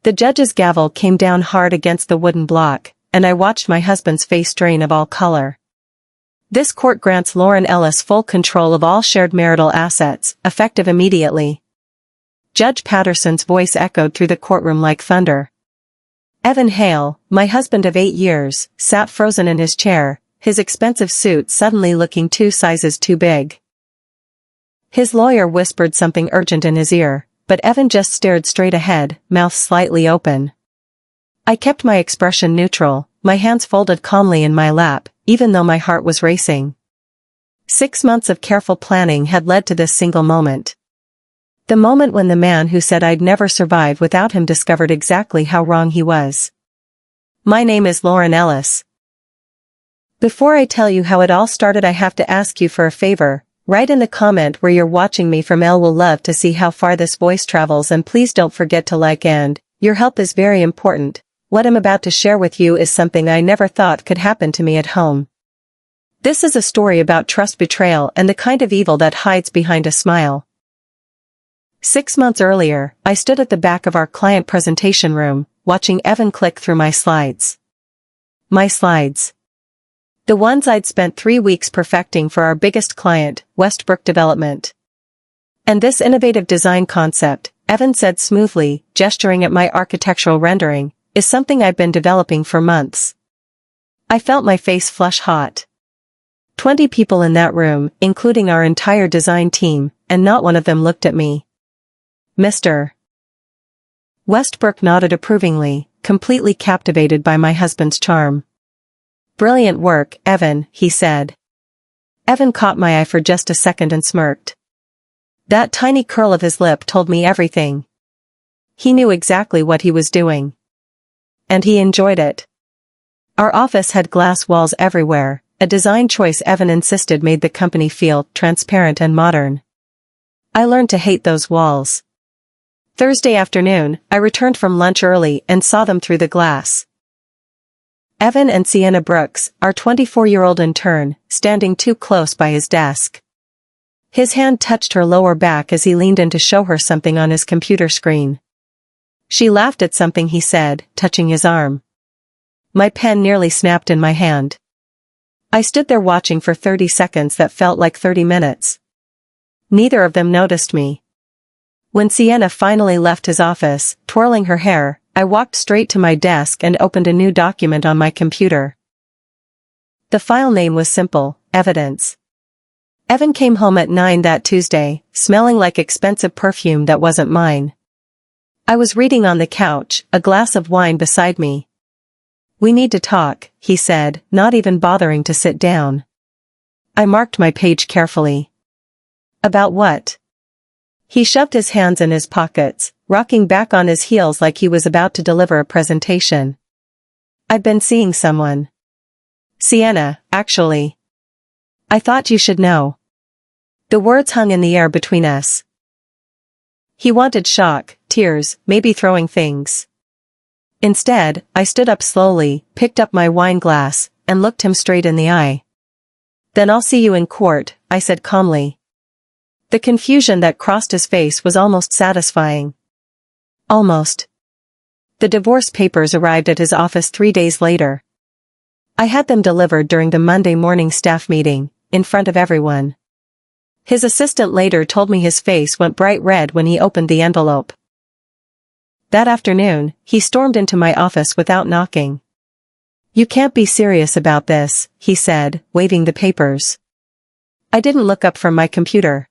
The judge's gavel came down hard against the wooden block, and I watched my husband's face drain of all color. This court grants Lauren Ellis full control of all shared marital assets, effective immediately. Judge Patterson's voice echoed through the courtroom like thunder. Evan Hale, my husband of 8 years, sat frozen in his chair, his expensive suit suddenly looking 2 sizes too big. His lawyer whispered something urgent in his ear, but Evan just stared straight ahead, mouth slightly open. I kept my expression neutral, my hands folded calmly in my lap, even though my heart was racing. 6 months of careful planning had led to this single moment. The moment when the man who said I'd never survive without him discovered exactly how wrong he was. My name is Lauren Ellis. Before I tell you how it all started, I have to ask you for a favor. Write in the comment where you're watching me from. Will love to see how far this voice travels, and please don't forget to like, and your help is very important. What I'm about to share with you is something I never thought could happen to me at home. This is a story about trust betrayal and the kind of evil that hides behind a smile. 6 months earlier, I stood at the back of our client presentation room, watching Evan click through my slides. My slides. The ones I'd spent 3 weeks perfecting for our biggest client, Westbrook Development. And this innovative design concept, Evan said smoothly, gesturing at my architectural rendering, is something I've been developing for months. I felt my face flush hot. 20 people in that room, including our entire design team, and not one of them looked at me. Mr. Westbrook nodded approvingly, completely captivated by my husband's charm. Brilliant work, Evan, he said. Evan caught my eye for just a second and smirked. That tiny curl of his lip told me everything. He knew exactly what he was doing. And he enjoyed it. Our office had glass walls everywhere, a design choice Evan insisted made the company feel transparent and modern. I learned to hate those walls. Thursday afternoon, I returned from lunch early and saw them through the glass. Evan and Sienna Brooks, our 24-year-old intern, standing too close by his desk. His hand touched her lower back as he leaned in to show her something on his computer screen. She laughed at something he said, touching his arm. My pen nearly snapped in my hand. I stood there watching for 30 seconds that felt like 30 minutes. Neither of them noticed me. When Sienna finally left his office, twirling her hair, I walked straight to my desk and opened a new document on my computer. The file name was simple, Evidence. Evan came home at 9 that Tuesday, smelling like expensive perfume that wasn't mine. I was reading on the couch, a glass of wine beside me. We need to talk, he said, not even bothering to sit down. I marked my page carefully. About what? He shoved his hands in his pockets, rocking back on his heels like he was about to deliver a presentation. I've been seeing someone. Sienna, actually. I thought you should know. The words hung in the air between us. He wanted shock, tears, maybe throwing things. Instead, I stood up slowly, picked up my wine glass, and looked him straight in the eye. Then I'll see you in court, I said calmly. The confusion that crossed his face was almost satisfying. Almost. The divorce papers arrived at his office 3 days later. I had them delivered during the Monday morning staff meeting, in front of everyone. His assistant later told me his face went bright red when he opened the envelope. That afternoon, he stormed into my office without knocking. You can't be serious about this, he said, waving the papers. I didn't look up from my computer.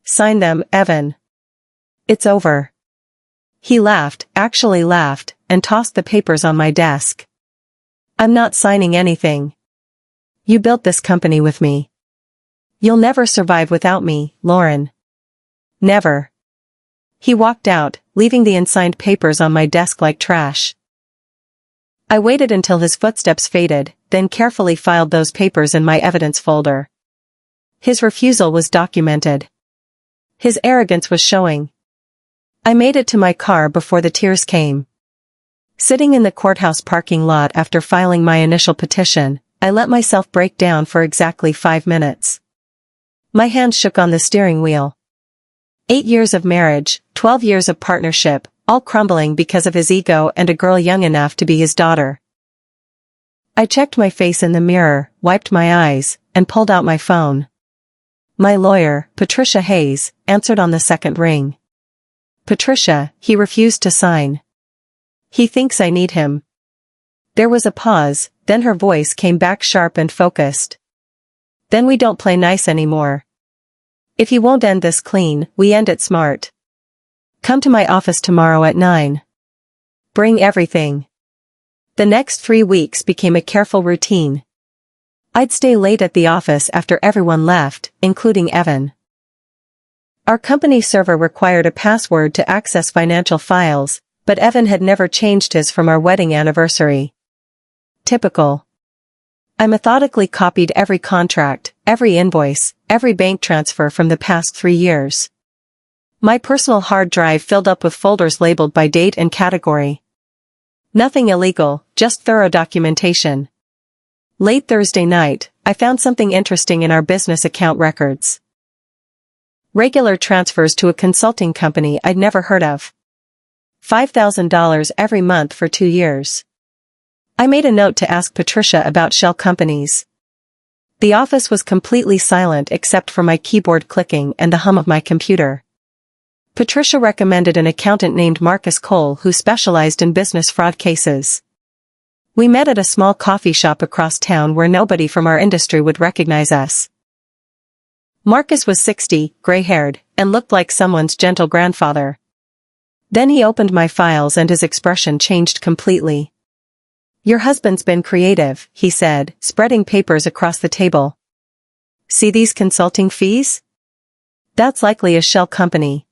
Sign them, Evan. It's over. He laughed, actually laughed, and tossed the papers on my desk. I'm not signing anything. You built this company with me. You'll never survive without me, Lauren. Never. He walked out, leaving the unsigned papers on my desk like trash. I waited until his footsteps faded, then carefully filed those papers in my evidence folder. His refusal was documented. His arrogance was showing. I made it to my car before the tears came. Sitting in the courthouse parking lot after filing my initial petition, I let myself break down for exactly 5 minutes. My hands shook on the steering wheel. 8 years of marriage, 12 years of partnership, all crumbling because of his ego and a girl young enough to be his daughter. I checked my face in the mirror, wiped my eyes, and pulled out my phone. My lawyer, Patricia Hayes, answered on the second ring. Patricia, he refused to sign. He thinks I need him. There was a pause, then her voice came back sharp and focused. Then we don't play nice anymore. If you won't end this clean, we end it smart. Come to my office tomorrow at 9. Bring everything. The next 3 weeks became a careful routine. I'd stay late at the office after everyone left, including Evan. Our company server required a password to access financial files, but Evan had never changed his from our wedding anniversary. Typical. I methodically copied every contract, every invoice, every bank transfer from the past 3 years. My personal hard drive filled up with folders labeled by date and category. Nothing illegal, just thorough documentation. Late Thursday night, I found something interesting in our business account records. Regular transfers to a consulting company I'd never heard of. $5,000 every month for 2 years. I made a note to ask Patricia about shell companies. The office was completely silent except for my keyboard clicking and the hum of my computer. Patricia recommended an accountant named Marcus Cole who specialized in business fraud cases. We met at a small coffee shop across town where nobody from our industry would recognize us. Marcus was 60, gray-haired, and looked like someone's gentle grandfather. Then he opened my files and his expression changed completely. Your husband's been creative, he said, spreading papers across the table. See these consulting fees? That's likely a shell company.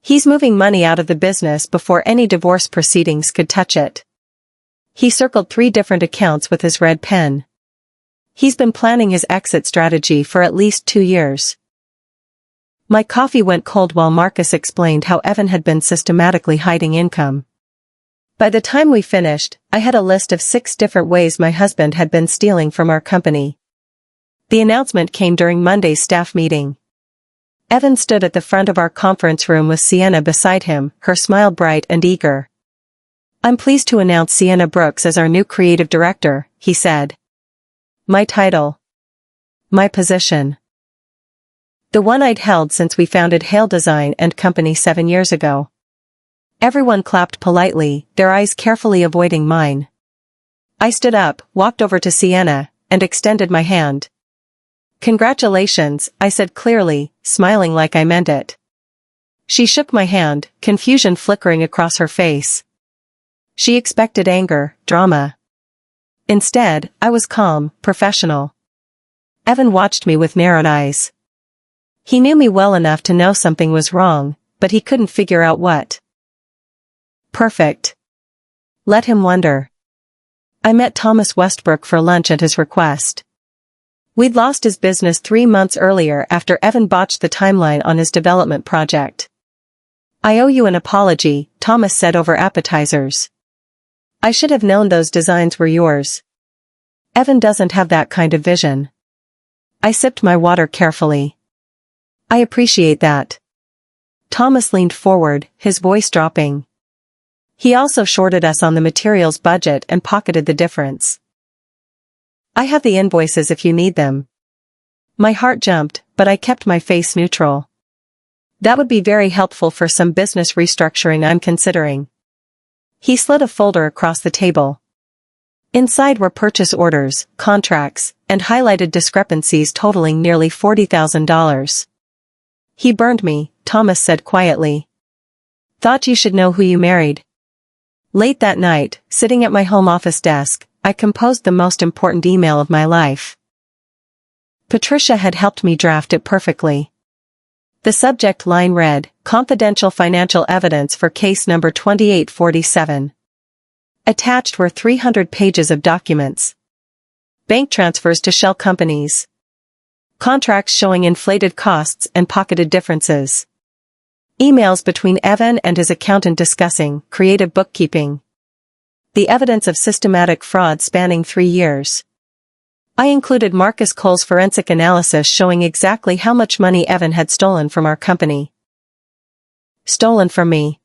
He's moving money out of the business before any divorce proceedings could touch it. He circled 3 different accounts with his red pen. He's been planning his exit strategy for at least 2 years. My coffee went cold while Marcus explained how Evan had been systematically hiding income. By the time we finished, I had a list of 6 different ways my husband had been stealing from our company. The announcement came during Monday's staff meeting. Evan stood at the front of our conference room with Sienna beside him, her smile bright and eager. I'm pleased to announce Sienna Brooks as our new creative director, he said. My title. My position. The one I'd held since we founded Hale Design and Company 7 years ago. Everyone clapped politely, their eyes carefully avoiding mine. I stood up, walked over to Sienna, and extended my hand. Congratulations, I said clearly, smiling like I meant it. She shook my hand, confusion flickering across her face. She expected anger, drama. Instead, I was calm, professional. Evan watched me with narrowed eyes. He knew me well enough to know something was wrong, but he couldn't figure out what. Perfect. Let him wonder. I met Thomas Westbrook for lunch at his request. We'd lost his business 3 months earlier after Evan botched the timeline on his development project. I owe you an apology, Thomas said over appetizers. I should have known those designs were yours. Evan doesn't have that kind of vision. I sipped my water carefully. I appreciate that. Thomas leaned forward, his voice dropping. He also shorted us on the materials budget and pocketed the difference. I have the invoices if you need them. My heart jumped, but I kept my face neutral. That would be very helpful for some business restructuring I'm considering. He slid a folder across the table. Inside were purchase orders, contracts, and highlighted discrepancies totaling nearly $40,000. He burned me, Thomas said quietly. Thought you should know who you married. Late that night, sitting at my home office desk, I composed the most important email of my life. Patricia had helped me draft it perfectly. The subject line read, Confidential Financial Evidence for Case Number 2847. Attached were 300 pages of documents. Bank transfers to shell companies. Contracts showing inflated costs and pocketed differences. Emails between Evan and his accountant discussing creative bookkeeping. The evidence of systematic fraud spanning 3 years. I included Marcus Cole's forensic analysis showing exactly how much money Evan had stolen from our company. Stolen from me.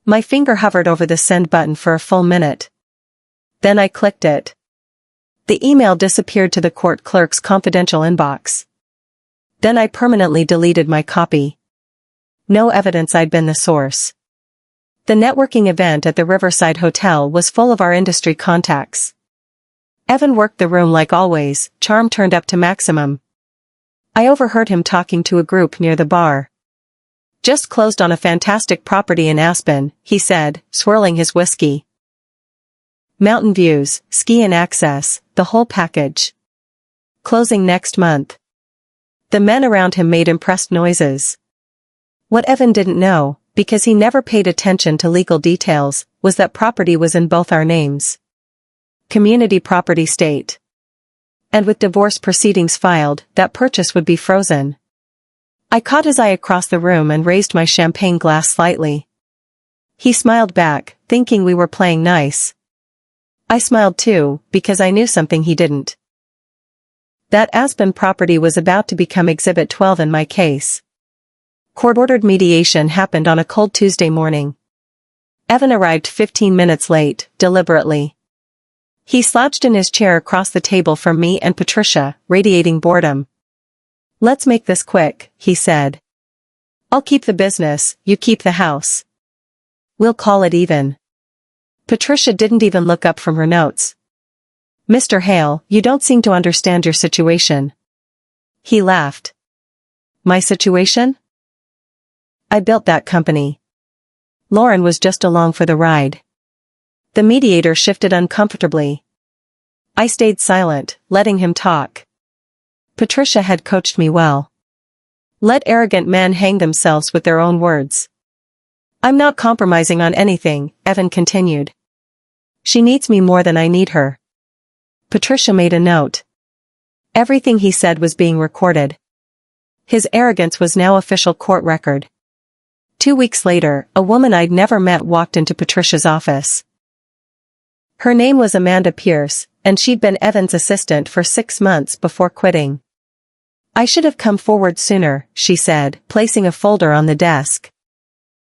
My finger hovered over the send button for a full minute. Then I clicked it. The email disappeared to the court clerk's confidential inbox. Then I permanently deleted my copy. No evidence I'd been the source. The networking event at the Riverside Hotel was full of our industry contacts. Evan worked the room like always, charm turned up to maximum. I overheard him talking to a group near the bar. Just closed on a fantastic property in Aspen, he said, swirling his whiskey. Mountain views, ski and access, the whole package. Closing next month. The men around him made impressed noises. What Evan didn't know, because he never paid attention to legal details, was that property was in both our names. Community property state. And with divorce proceedings filed, that purchase would be frozen. I caught his eye across the room and raised my champagne glass slightly. He smiled back, thinking we were playing nice. I smiled too, because I knew something he didn't. That Aspen property was about to become Exhibit 12 in my case. Court-ordered mediation happened on a cold Tuesday morning. Evan arrived 15 minutes late, deliberately. He slouched in his chair across the table from me and Patricia, radiating boredom. "Let's make this quick," he said. "I'll keep the business, you keep the house. We'll call it even." Patricia didn't even look up from her notes. "Mr. Hale, you don't seem to understand your situation." He laughed. "My situation? I built that company. Lauren was just along for the ride." The mediator shifted uncomfortably. I stayed silent, letting him talk. Patricia had coached me well. Let arrogant men hang themselves with their own words. "I'm not compromising on anything," Evan continued. "She needs me more than I need her." Patricia made a note. Everything he said was being recorded. His arrogance was now official court record. 2 weeks later, a woman I'd never met walked into Patricia's office. Her name was Amanda Pierce, and she'd been Evan's assistant for 6 months before quitting. "I should have come forward sooner," she said, placing a folder on the desk.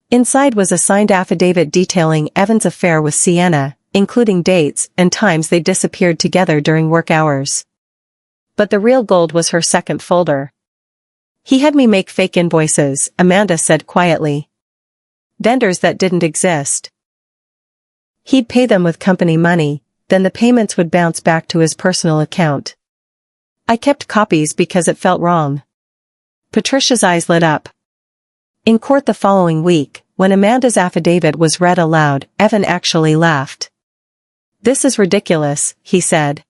Inside was a signed affidavit detailing Evan's affair with Sienna, including dates and times they disappeared together during work hours. But the real gold was her second folder. "He had me make fake invoices," Amanda said quietly. "Vendors that didn't exist. He'd pay them with company money, then the payments would bounce back to his personal account. I kept copies because it felt wrong." Patricia's eyes lit up. In court the following week, when Amanda's affidavit was read aloud, Evan actually laughed. "This is ridiculous," he said.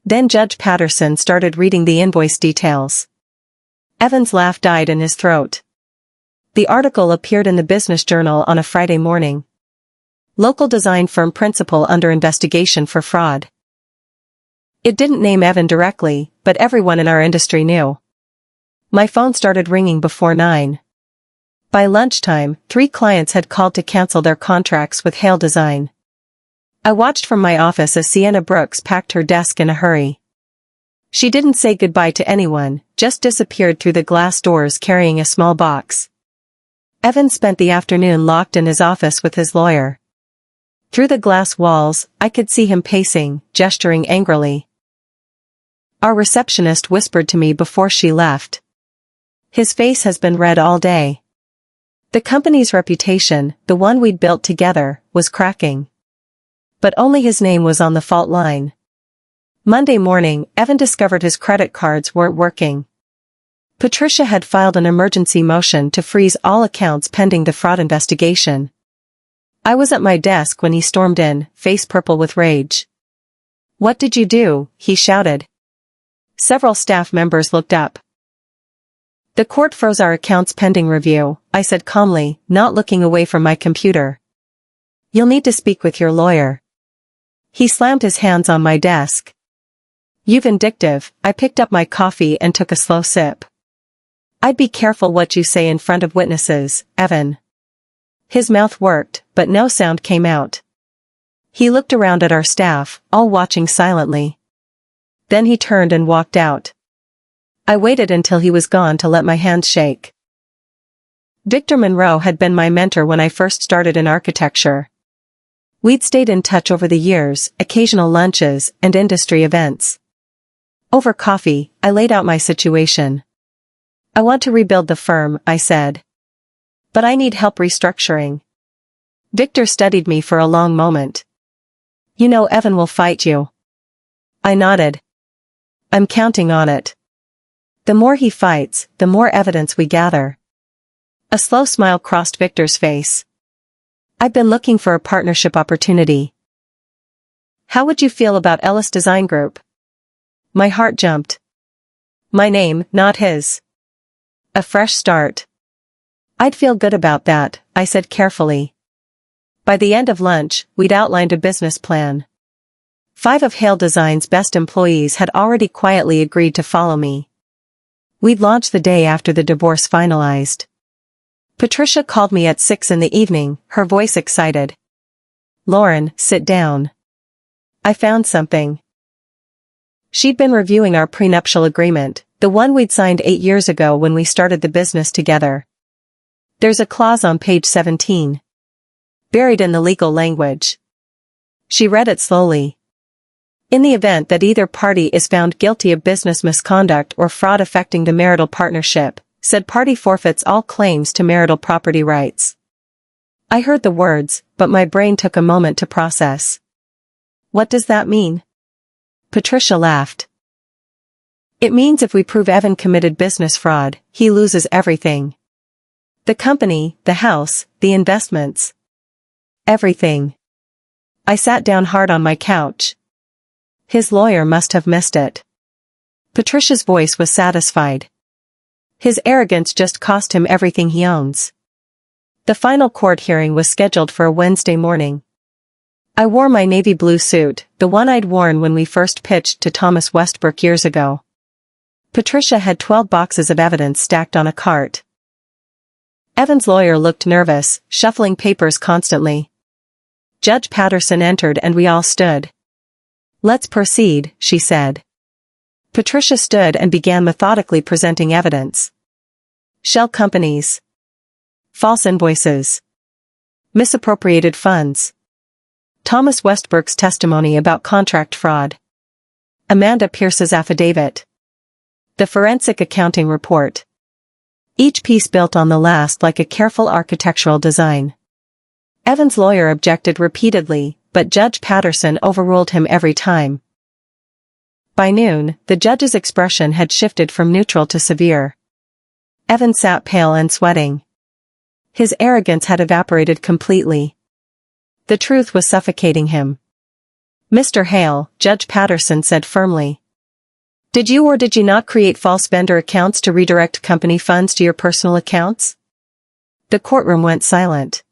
Then Judge Patterson started reading the invoice details. Evan's laugh died in his throat. The article appeared in the Business Journal on a Friday morning. Local design firm principal under investigation for fraud. It didn't name Evan directly, but everyone in our industry knew. My phone started ringing before 9. By lunchtime, 3 clients had called to cancel their contracts with Hale Design. I watched from my office as Sienna Brooks packed her desk in a hurry. She didn't say goodbye to anyone, just disappeared through the glass doors carrying a small box. Evan spent the afternoon locked in his office with his lawyer. Through the glass walls, I could see him pacing, gesturing angrily. Our receptionist whispered to me before she left. "His face has been read all day." The company's reputation, the one we'd built together, was cracking. But only his name was on the fault line. Monday morning, Evan discovered his credit cards weren't working. Patricia had filed an emergency motion to freeze all accounts pending the fraud investigation. I was at my desk when he stormed in, face purple with rage. "What did you do?" he shouted. Several staff members looked up. "The court froze our accounts pending review," I said calmly, not looking away from my computer. "You'll need to speak with your lawyer." He slammed his hands on my desk. "You vindictive." I picked up my coffee and took a slow sip. "I'd be careful what you say in front of witnesses, Evan." His mouth worked, but no sound came out. He looked around at our staff, all watching silently. Then he turned and walked out. I waited until he was gone to let my hands shake. Victor Monroe had been my mentor when I first started in architecture. We'd stayed in touch over the years, occasional lunches, and industry events. Over coffee, I laid out my situation. I want to rebuild the firm, I said. But I need help restructuring. Victor studied me for a long moment. You know Evan will fight you. I nodded. I'm counting on it. The more he fights, the more evidence we gather. A slow smile crossed Victor's face. I've been looking for a partnership opportunity. How would you feel about Ellis Design Group? My heart jumped. My name, not his. A fresh start. I'd feel good about that, I said carefully. By the end of lunch, we'd outlined a business plan. 5 of Hale Design's best employees had already quietly agreed to follow me. We'd launch the day after the divorce finalized. Patricia called me at 6 in the evening, her voice excited. Lauren, sit down. I found something. She'd been reviewing our prenuptial agreement, the one we'd signed 8 years ago when we started the business together. There's a clause on page 17. Buried in the legal language. She read it slowly. In the event that either party is found guilty of business misconduct or fraud affecting the marital partnership, said party forfeits all claims to marital property rights. I heard the words, but my brain took a moment to process. What does that mean? Patricia laughed. It means if we prove Evan committed business fraud, he loses everything. The company, the house, the investments. Everything. I sat down hard on my couch. His lawyer must have missed it. Patricia's voice was satisfied. His arrogance just cost him everything he owns. The final court hearing was scheduled for a Wednesday morning. I wore my navy blue suit, the one I'd worn when we first pitched to Thomas Westbrook years ago. Patricia had 12 boxes of evidence stacked on a cart. Evan's lawyer looked nervous, shuffling papers constantly. Judge Patterson entered and we all stood. Let's proceed, she said. Patricia stood and began methodically presenting evidence. Shell companies. False invoices. Misappropriated funds. Thomas Westbrook's testimony about contract fraud. Amanda Pierce's affidavit. The forensic accounting report. Each piece built on the last like a careful architectural design. Evan's lawyer objected repeatedly, but Judge Patterson overruled him every time. By noon, the judge's expression had shifted from neutral to severe. Evan sat pale and sweating. His arrogance had evaporated completely. The truth was suffocating him. Mr. Hale, Judge Patterson said firmly. Did you or did you not create false vendor accounts to redirect company funds to your personal accounts? The courtroom went silent.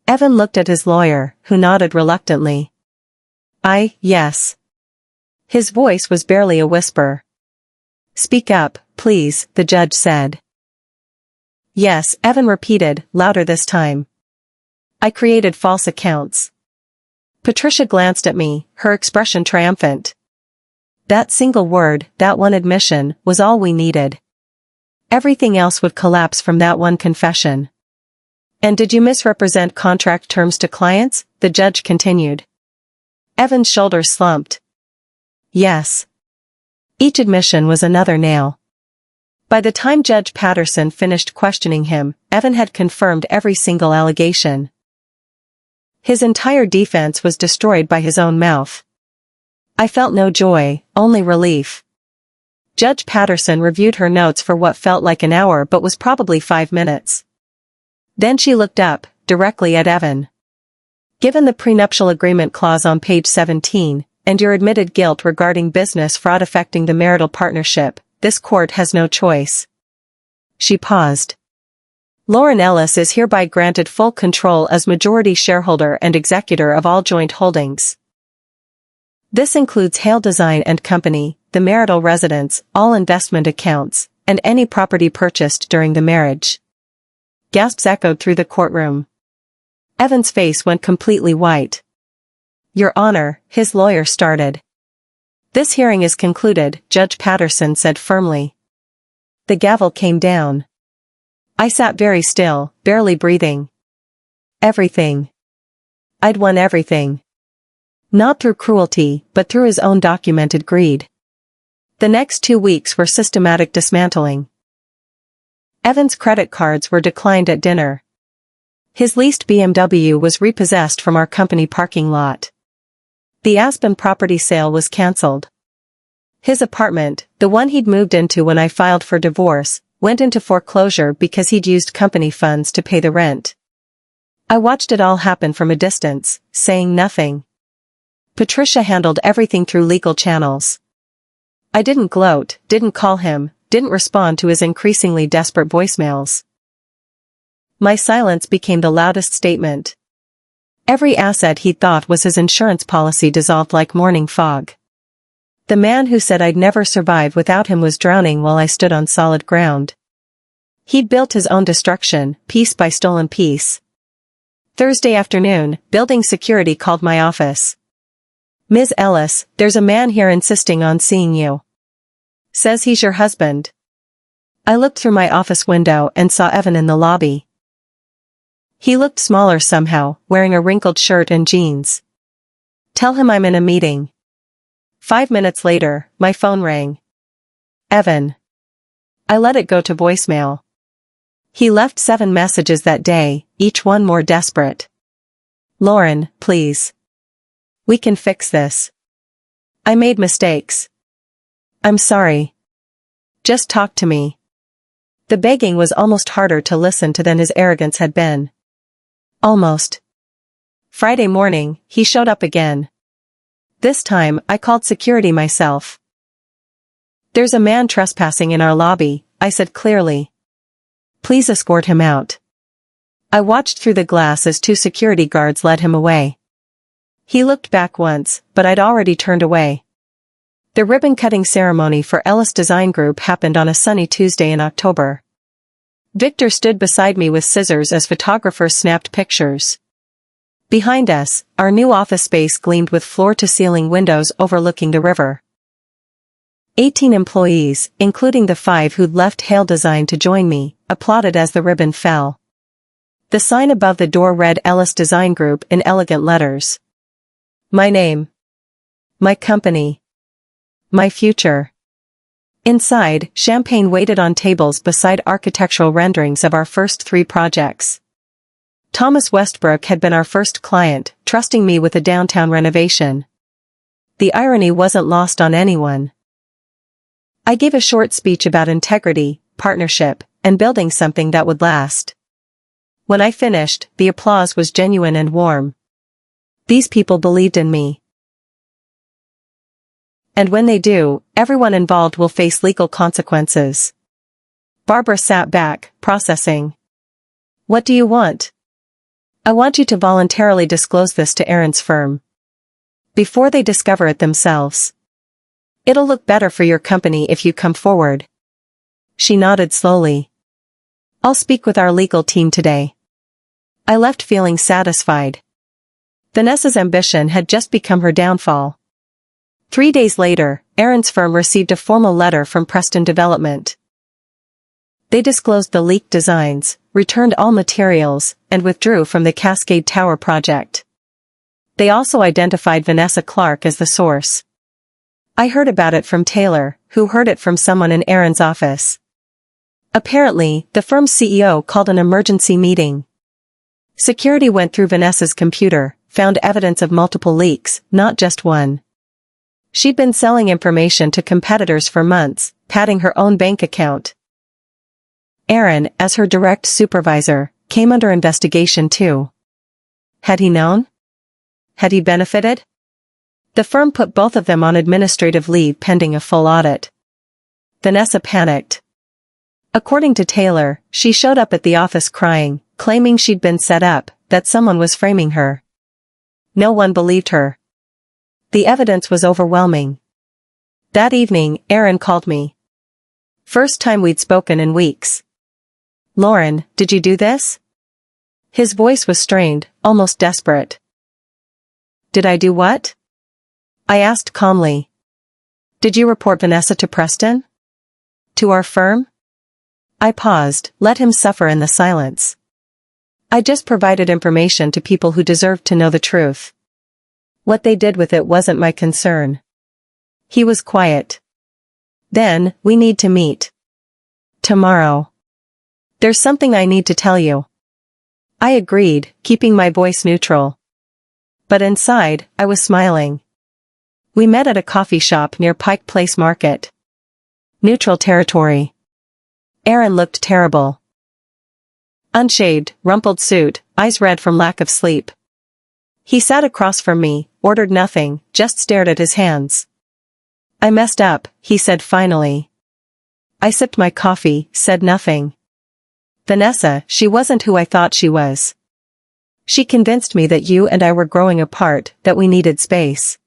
Evan looked at his lawyer, who nodded reluctantly. Yes. His voice was barely a whisper. Speak up, please, the judge said. Yes, Evan repeated, louder this time. I created false accounts. Patricia glanced at me, her expression triumphant. That single word, that one admission, was all we needed. Everything else would collapse from that one confession. And did you misrepresent contract terms to clients? The judge continued. Evan's shoulders slumped. Yes. Each admission was another nail. By the time Judge Patterson finished questioning him, Evan had confirmed every single allegation. His entire defense was destroyed by his own mouth. I felt no joy, only relief. Judge Patterson reviewed her notes for what felt like an hour but was probably 5 minutes. Then she looked up, directly at Evan. Given the prenuptial agreement clause on page 17, and your admitted guilt regarding business fraud affecting the marital partnership, this court has no choice. She paused. Lauren Ellis is hereby granted full control as majority shareholder and executor of all joint holdings. This includes Hale Design and Company, the marital residence, all investment accounts, and any property purchased during the marriage. Gasps echoed through the courtroom. Evan's face went completely white. Your Honor, his lawyer started. This hearing is concluded, Judge Patterson said firmly. The gavel came down. I sat very still, barely breathing. Everything. I'd won everything. Not through cruelty, but through his own documented greed. The next 2 weeks were systematic dismantling. Evan's credit cards were declined at dinner. His leased BMW was repossessed from our company parking lot. The Aspen property sale was cancelled. His apartment, the one he'd moved into when I filed for divorce, went into foreclosure because he'd used company funds to pay the rent. I watched it all happen from a distance, saying nothing. Patricia handled everything through legal channels. I didn't gloat, didn't call him, didn't respond to his increasingly desperate voicemails. My silence became the loudest statement. Every asset he thought was his insurance policy dissolved like morning fog. The man who said I'd never survive without him was drowning while I stood on solid ground. He'd built his own destruction, piece by stolen piece. Thursday afternoon, building security called my office. "Ms. Ellis, there's a man here insisting on seeing you. Says he's your husband." I looked through my office window and saw Evan in the lobby. He looked smaller somehow, wearing a wrinkled shirt and jeans. "Tell him I'm in a meeting." 5 minutes later, my phone rang. Evan. I let it go to voicemail. He left 7 messages that day, each one more desperate. "Lauren, please. We can fix this. I made mistakes. I'm sorry. Just talk to me." The begging was almost harder to listen to than his arrogance had been. Almost. Friday morning, he showed up again. This time, I called security myself. "There's a man trespassing in our lobby," I said clearly. "Please escort him out." I watched through the glass as 2 security guards led him away. He looked back once, but I'd already turned away. The ribbon-cutting ceremony for Ellis Design Group happened on a sunny Tuesday in October. Victor stood beside me with scissors as photographers snapped pictures. Behind us, our new office space gleamed with floor-to-ceiling windows overlooking the river. 18 employees, including the 5 who'd left Hale Design to join me, applauded as the ribbon fell. The sign above the door read Ellis Design Group in elegant letters. My name. My company. My future. Inside, champagne waited on tables beside architectural renderings of our first 3 projects. Thomas Westbrook had been our first client, trusting me with a downtown renovation. The irony wasn't lost on anyone. I gave a short speech about integrity, partnership, and building something that would last. When I finished, the applause was genuine and warm. These people believed in me. And when they do, everyone involved will face legal consequences. Barbara sat back, processing. "What do you want?" "I want you to voluntarily disclose this to Aaron's firm. Before they discover it themselves. It'll look better for your company if you come forward." She nodded slowly. "I'll speak with our legal team today." I left feeling satisfied. Vanessa's ambition had just become her downfall. 3 days later, Aaron's firm received a formal letter from Preston Development. They disclosed the leaked designs, returned all materials, and withdrew from the Cascade Tower project. They also identified Vanessa Clark as the source. I heard about it from Taylor, who heard it from someone in Aaron's office. Apparently, the firm's CEO called an emergency meeting. Security went through Vanessa's computer, found evidence of multiple leaks, not just one. She'd been selling information to competitors for months, padding her own bank account. Aaron, as her direct supervisor, came under investigation too. Had he known? Had he benefited? The firm put both of them on administrative leave pending a full audit. Vanessa panicked. According to Taylor, she showed up at the office crying, claiming she'd been set up, that someone was framing her. No one believed her. The evidence was overwhelming. That evening, Aaron called me. First time we'd spoken in weeks. "Lauren, did you do this?" His voice was strained, almost desperate. "Did I do what?" I asked calmly. "Did you report Vanessa to Preston? To our firm?" I paused, let him suffer in the silence. I just provided information to people who deserved to know the truth. What they did with it wasn't my concern. He was quiet. Then, we need to meet. Tomorrow. There's something I need to tell you. I agreed, keeping my voice neutral. But inside, I was smiling. We met at a coffee shop near Pike Place Market. Neutral territory. Aaron looked terrible. Unshaved, rumpled suit, eyes red from lack of sleep. He sat across from me, ordered nothing, just stared at his hands. I messed up, he said finally. I sipped my coffee, said nothing. Vanessa, she wasn't who I thought she was. She convinced me that you and I were growing apart, that we needed space.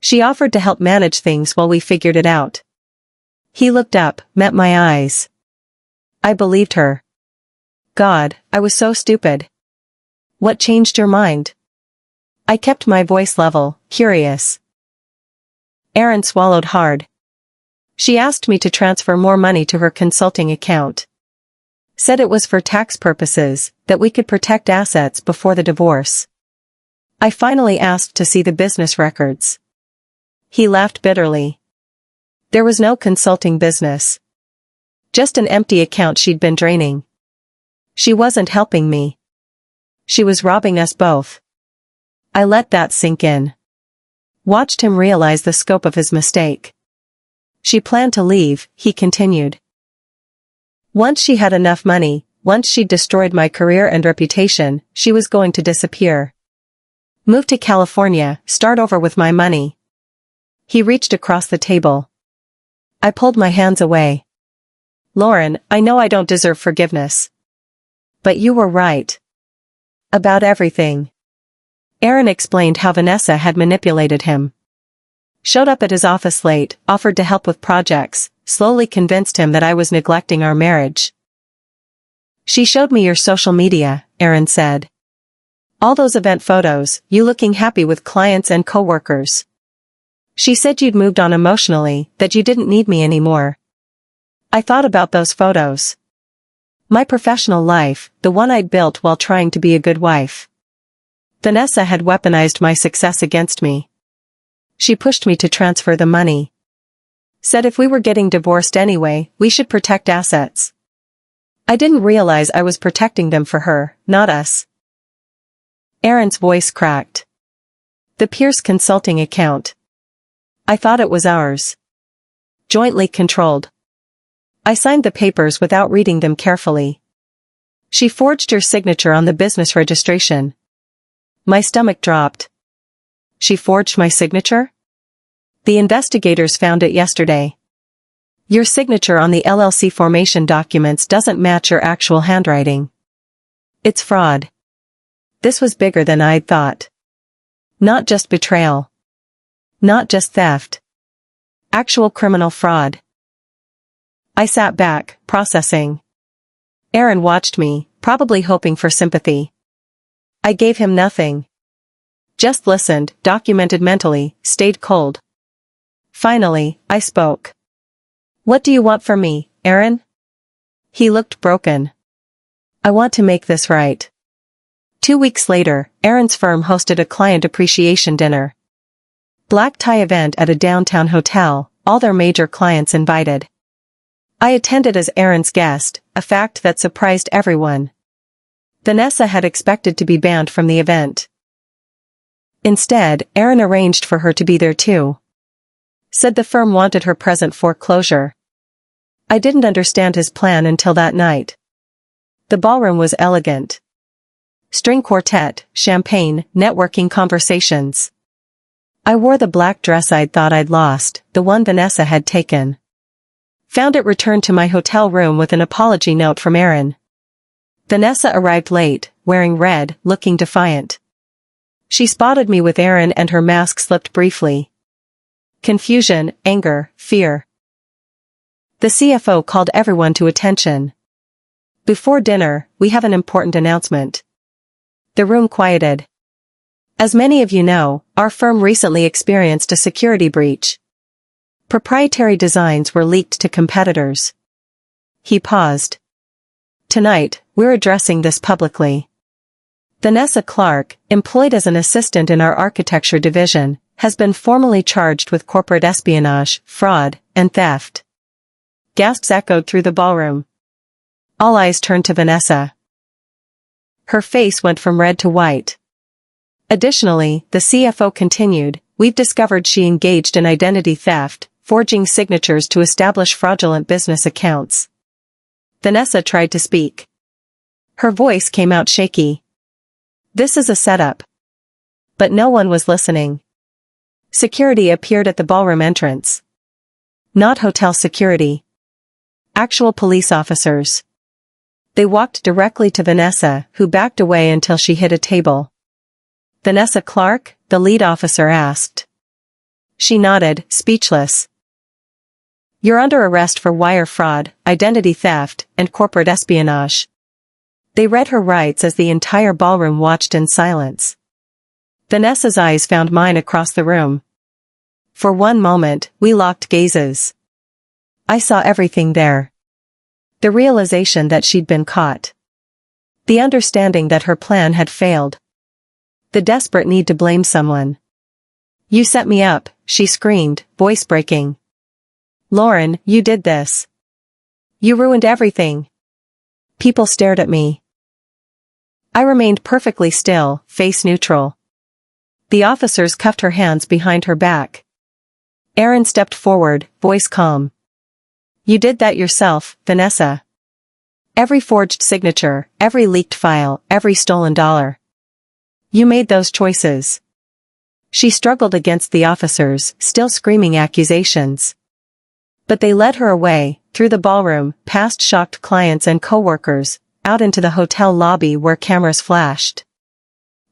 She offered to help manage things while we figured it out. He looked up, met my eyes. I believed her. God, I was so stupid. What changed your mind? I kept my voice level, curious. Aaron swallowed hard. She asked me to transfer more money to her consulting account. Said it was for tax purposes, that we could protect assets before the divorce. I finally asked to see the business records. He laughed bitterly. There was no consulting business. Just an empty account she'd been draining. She wasn't helping me. She was robbing us both. I let that sink in. Watched him realize the scope of his mistake. She planned to leave, he continued. Once she had enough money, once she'd destroyed my career and reputation, she was going to disappear. Move to California, start over with my money. He reached across the table. I pulled my hands away. Lauren, I know I don't deserve forgiveness. But you were right. About everything. Aaron explained how Vanessa had manipulated him. Showed up at his office late, offered to help with projects, slowly convinced him that I was neglecting our marriage. She showed me your social media, Aaron said. All those event photos, you looking happy with clients and coworkers. She said you'd moved on emotionally, that you didn't need me anymore. I thought about those photos. My professional life, the one I'd built while trying to be a good wife. Vanessa had weaponized my success against me. She pushed me to transfer the money. Said if we were getting divorced anyway, we should protect assets. I didn't realize I was protecting them for her, not us. Aaron's voice cracked. The Pierce Consulting account. I thought it was ours. Jointly controlled. I signed the papers without reading them carefully. She forged her signature on the business registration. My stomach dropped. She forged my signature? The investigators found it yesterday. Your signature on the LLC formation documents doesn't match your actual handwriting. It's fraud. This was bigger than I'd thought. Not just betrayal. Not just theft. Actual criminal fraud. I sat back, processing. Aaron watched me, probably hoping for sympathy. I gave him nothing. Just listened, documented mentally, stayed cold. Finally, I spoke. What do you want from me, Aaron? He looked broken. I want to make this right. 2 weeks later, Aaron's firm hosted a client appreciation dinner. Black tie event at a downtown hotel, all their major clients invited. I attended as Aaron's guest, a fact that surprised everyone. Vanessa had expected to be banned from the event. Instead, Aaron arranged for her to be there too. Said the firm wanted her present for closure. I didn't understand his plan until that night. The ballroom was elegant. String quartet, champagne, networking conversations. I wore the black dress I'd thought I'd lost, the one Vanessa had taken. Found it returned to my hotel room with an apology note from Aaron. Vanessa arrived late, wearing red, looking defiant. She spotted me with Aaron and her mask slipped briefly. Confusion, anger, fear. The CFO called everyone to attention. Before dinner, we have an important announcement. The room quieted. As many of you know, our firm recently experienced a security breach. Proprietary designs were leaked to competitors. He paused. Tonight, we're addressing this publicly. Vanessa Clark, employed as an assistant in our architecture division, has been formally charged with corporate espionage, fraud, and theft. Gasps echoed through the ballroom. All eyes turned to Vanessa. Her face went from red to white. Additionally, the CFO continued, we've discovered she engaged in identity theft, forging signatures to establish fraudulent business accounts. Vanessa tried to speak. Her voice came out shaky. This is a setup. But no one was listening. Security appeared at the ballroom entrance. Not hotel security. Actual police officers. They walked directly to Vanessa, who backed away until she hit a table. Vanessa Clark? The lead officer asked. She nodded, speechless. You're under arrest for wire fraud, identity theft, and corporate espionage. They read her rights as the entire ballroom watched in silence. Vanessa's eyes found mine across the room. For one moment, we locked gazes. I saw everything there. The realization that she'd been caught. The understanding that her plan had failed. The desperate need to blame someone. You set me up, she screamed, voice breaking. Lauren, you did this. You ruined everything. People stared at me. I remained perfectly still, face neutral. The officers cuffed her hands behind her back. Aaron stepped forward, voice calm. You did that yourself, Vanessa. Every forged signature, every leaked file, every stolen dollar. You made those choices. She struggled against the officers, still screaming accusations. But they led her away, through the ballroom, past shocked clients and coworkers, out into the hotel lobby where cameras flashed.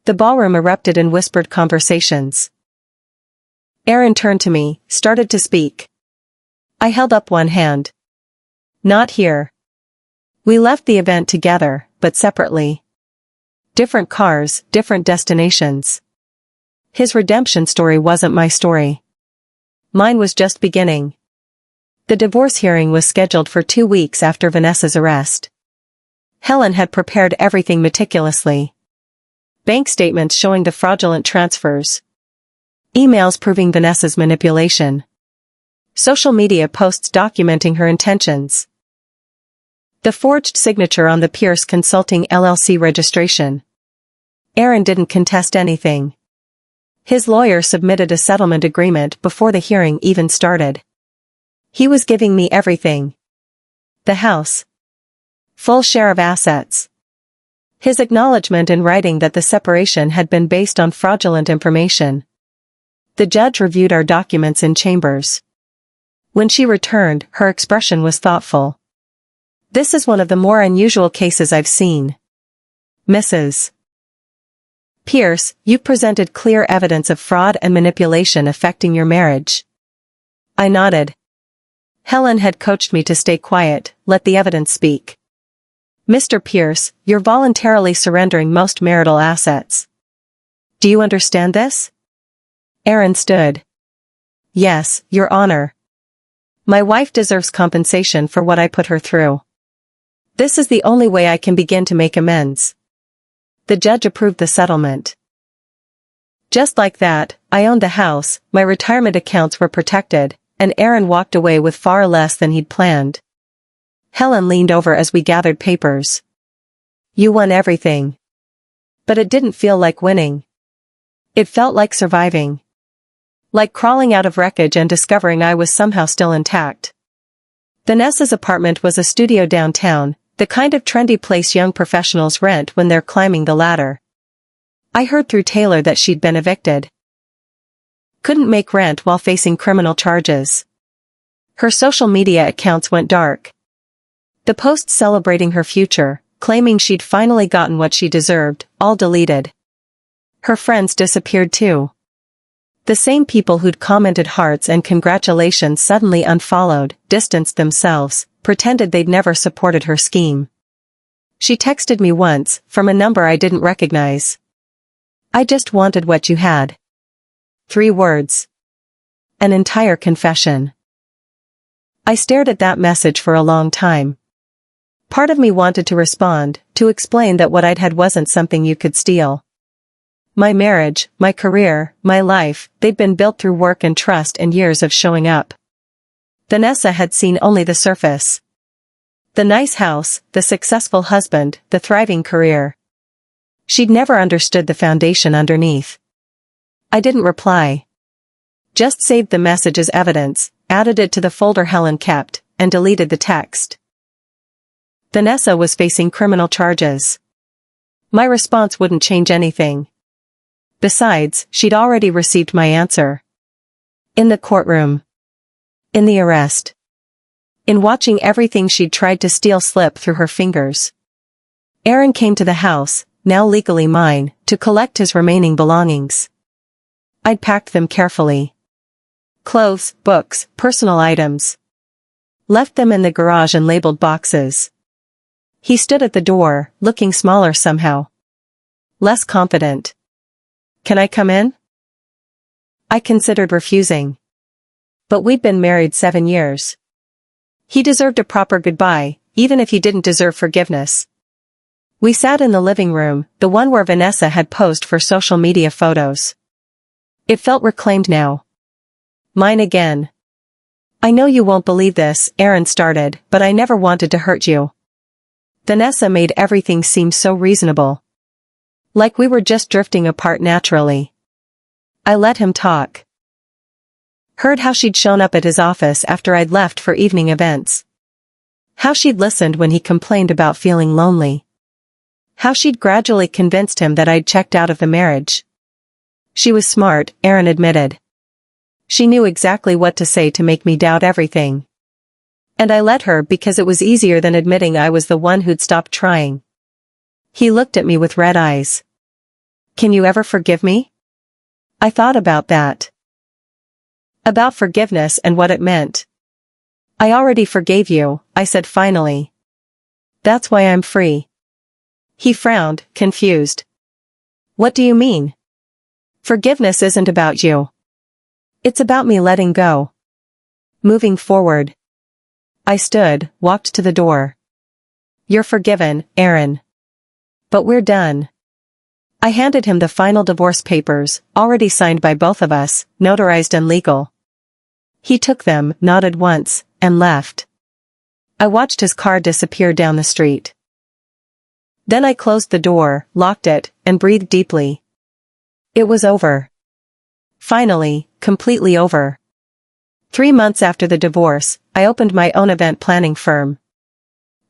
The ballroom erupted in whispered conversations. Aaron turned to me, started to speak. I held up one hand. Not here. We left the event together, but separately. Different cars, different destinations. His redemption story wasn't my story. Mine was just beginning. The divorce hearing was scheduled for 2 weeks after Vanessa's arrest. Helen had prepared everything meticulously. Bank statements showing the fraudulent transfers. Emails proving Vanessa's manipulation. Social media posts documenting her intentions. The forged signature on the Pierce Consulting LLC registration. Aaron didn't contest anything. His lawyer submitted a settlement agreement before the hearing even started. He was giving me everything. The house. Full share of assets. His acknowledgement in writing that the separation had been based on fraudulent information. The judge reviewed our documents in chambers. When she returned, her expression was thoughtful. This is one of the more unusual cases I've seen. Mrs. Pierce, you've presented clear evidence of fraud and manipulation affecting your marriage. I nodded. Helen had coached me to stay quiet, let the evidence speak. Mr. Pierce, you're voluntarily surrendering most marital assets. Do you understand this? Aaron stood. Yes, Your Honor. My wife deserves compensation for what I put her through. This is the only way I can begin to make amends. The judge approved the settlement. Just like that, I owned the house, my retirement accounts were protected, and Aaron walked away with far less than he'd planned. Helen leaned over as we gathered papers. You won everything. But it didn't feel like winning. It felt like surviving. Like crawling out of wreckage and discovering I was somehow still intact. Vanessa's apartment was a studio downtown, the kind of trendy place young professionals rent when they're climbing the ladder. I heard through Taylor that she'd been evicted. Couldn't make rent while facing criminal charges. Her social media accounts went dark. The posts celebrating her future, claiming she'd finally gotten what she deserved, all deleted. Her friends disappeared too. The same people who'd commented hearts and congratulations suddenly unfollowed, distanced themselves, pretended they'd never supported her scheme. She texted me once, from a number I didn't recognize. I just wanted what you had. 3 words. An entire confession. I stared at that message for a long time. Part of me wanted to respond, to explain that what I'd had wasn't something you could steal. My marriage, my career, my life, they'd been built through work and trust and years of showing up. Vanessa had seen only the surface. The nice house, the successful husband, the thriving career. She'd never understood the foundation underneath. I didn't reply. Just saved the message as evidence, added it to the folder Helen kept, and deleted the text. Vanessa was facing criminal charges. My response wouldn't change anything. Besides, she'd already received my answer. In the courtroom. In the arrest. In watching everything she'd tried to steal slip through her fingers. Aaron came to the house, now legally mine, to collect his remaining belongings. I'd packed them carefully. Clothes, books, personal items. Left them in the garage in labeled boxes. He stood at the door, looking smaller somehow. Less confident. Can I come in? I considered refusing. But we'd been married 7 years. He deserved a proper goodbye, even if he didn't deserve forgiveness. We sat in the living room, the one where Vanessa had posed for social media photos. It felt reclaimed now. Mine again. I know you won't believe this, Aaron started, but I never wanted to hurt you. Vanessa made everything seem so reasonable. Like we were just drifting apart naturally. I let him talk. Heard how she'd shown up at his office after I'd left for evening events. How she'd listened when he complained about feeling lonely. How she'd gradually convinced him that I'd checked out of the marriage. She was smart, Aaron admitted. She knew exactly what to say to make me doubt everything. And I let her because it was easier than admitting I was the one who'd stopped trying. He looked at me with red eyes. Can you ever forgive me? I thought about that. About forgiveness and what it meant. I already forgave you, I said finally. That's why I'm free. He frowned, confused. What do you mean? Forgiveness isn't about you. It's about me letting go. Moving forward. I stood, walked to the door. You're forgiven, Aaron. But we're done. I handed him the final divorce papers, already signed by both of us, notarized and legal. He took them, nodded once, and left. I watched his car disappear down the street. Then I closed the door, locked it, and breathed deeply. It was over. Finally, completely over. 3 months after the divorce, I opened my own event planning firm.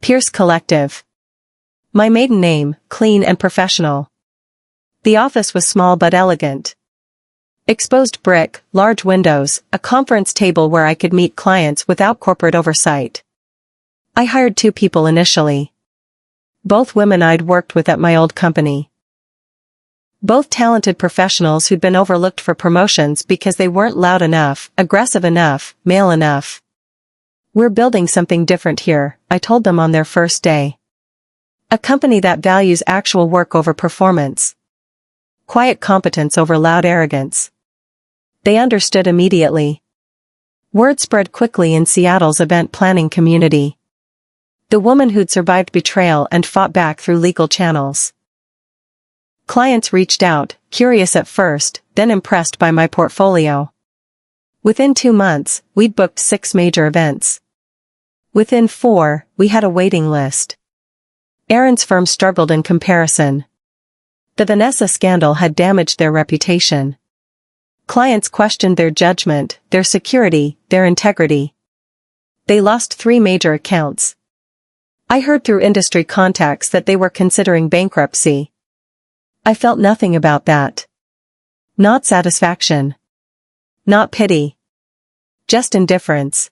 Pierce Collective. My maiden name, clean and professional. The office was small but elegant. Exposed brick, large windows, a conference table where I could meet clients without corporate oversight. I hired 2 people initially. Both women I'd worked with at my old company. Both talented professionals who'd been overlooked for promotions because they weren't loud enough, aggressive enough, male enough. We're building something different here, I told them on their first day. A company that values actual work over performance. Quiet competence over loud arrogance. They understood immediately. Word spread quickly in Seattle's event planning community. The woman who'd survived betrayal and fought back through legal channels. Clients reached out, curious at first, then impressed by my portfolio. Within 2 months, we'd booked 6 major events. Within 4, we had a waiting list. Aaron's firm struggled in comparison. The Vanessa scandal had damaged their reputation. Clients questioned their judgment, their security, their integrity. They lost 3 major accounts. I heard through industry contacts that they were considering bankruptcy. I felt nothing about that. Not satisfaction. Not pity. Just indifference.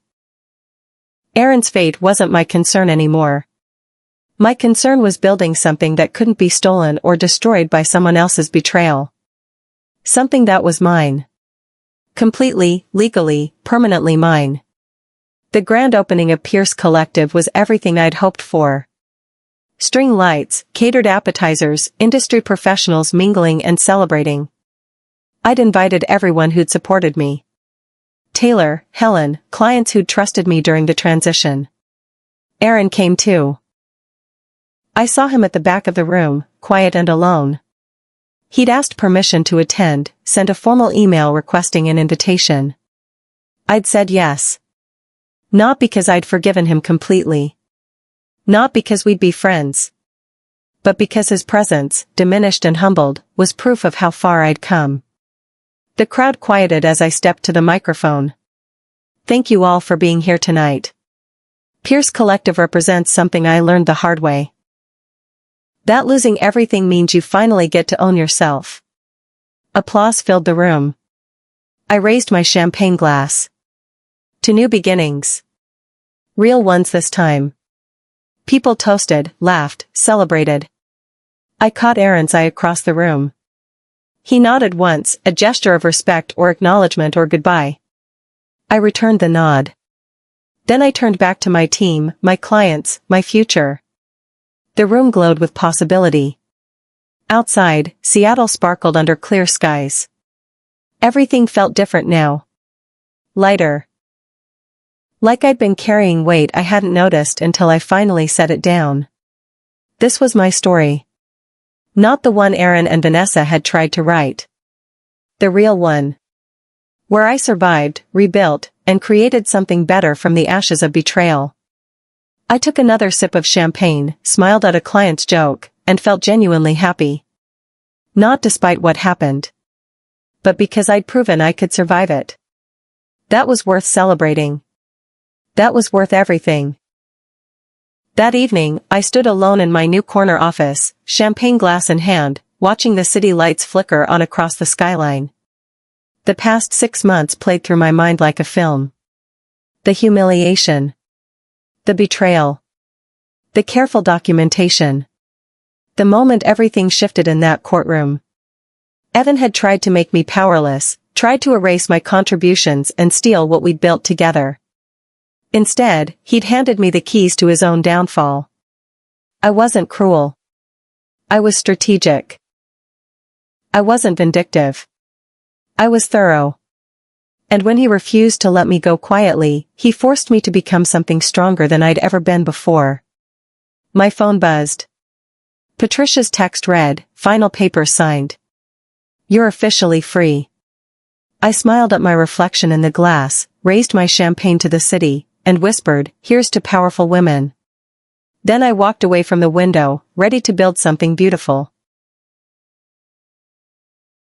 Aaron's fate wasn't my concern anymore. My concern was building something that couldn't be stolen or destroyed by someone else's betrayal. Something that was mine. Completely, legally, permanently mine. The grand opening of Pierce Collective was everything I'd hoped for. String lights, catered appetizers, industry professionals mingling and celebrating. I'd invited everyone who'd supported me. Taylor, Helen, clients who'd trusted me during the transition. Aaron came too. I saw him at the back of the room, quiet and alone. He'd asked permission to attend, sent a formal email requesting an invitation. I'd said yes. Not because I'd forgiven him completely. Not because we'd be friends. But because his presence, diminished and humbled, was proof of how far I'd come. The crowd quieted as I stepped to the microphone. Thank you all for being here tonight. Pierce Collective represents something I learned the hard way. That losing everything means you finally get to own yourself. Applause filled the room. I raised my champagne glass. To new beginnings. Real ones this time. People toasted, laughed, celebrated. I caught Aaron's eye across the room. He nodded once, a gesture of respect or acknowledgement or goodbye. I returned the nod. Then I turned back to my team, my clients, my future. The room glowed with possibility. Outside, Seattle sparkled under clear skies. Everything felt different now. Lighter. Like I'd been carrying weight I hadn't noticed until I finally set it down. This was my story. Not the one Aaron and Vanessa had tried to write. The real one. Where I survived, rebuilt, and created something better from the ashes of betrayal. I took another sip of champagne, smiled at a client's joke, and felt genuinely happy. Not despite what happened. But because I'd proven I could survive it. That was worth celebrating. That was worth everything. That evening, I stood alone in my new corner office, champagne glass in hand, watching the city lights flicker on across the skyline. The past 6 months played through my mind like a film. The humiliation. The betrayal. The careful documentation. The moment everything shifted in that courtroom. Evan had tried to make me powerless, tried to erase my contributions and steal what we'd built together. Instead, he'd handed me the keys to his own downfall. I wasn't cruel. I was strategic. I wasn't vindictive. I was thorough. And when he refused to let me go quietly, he forced me to become something stronger than I'd ever been before. My phone buzzed. Patricia's text read, "Final papers signed. You're officially free." I smiled at my reflection in the glass, raised my champagne to the city, and whispered, "Here's to powerful women." Then I walked away from the window, ready to build something beautiful.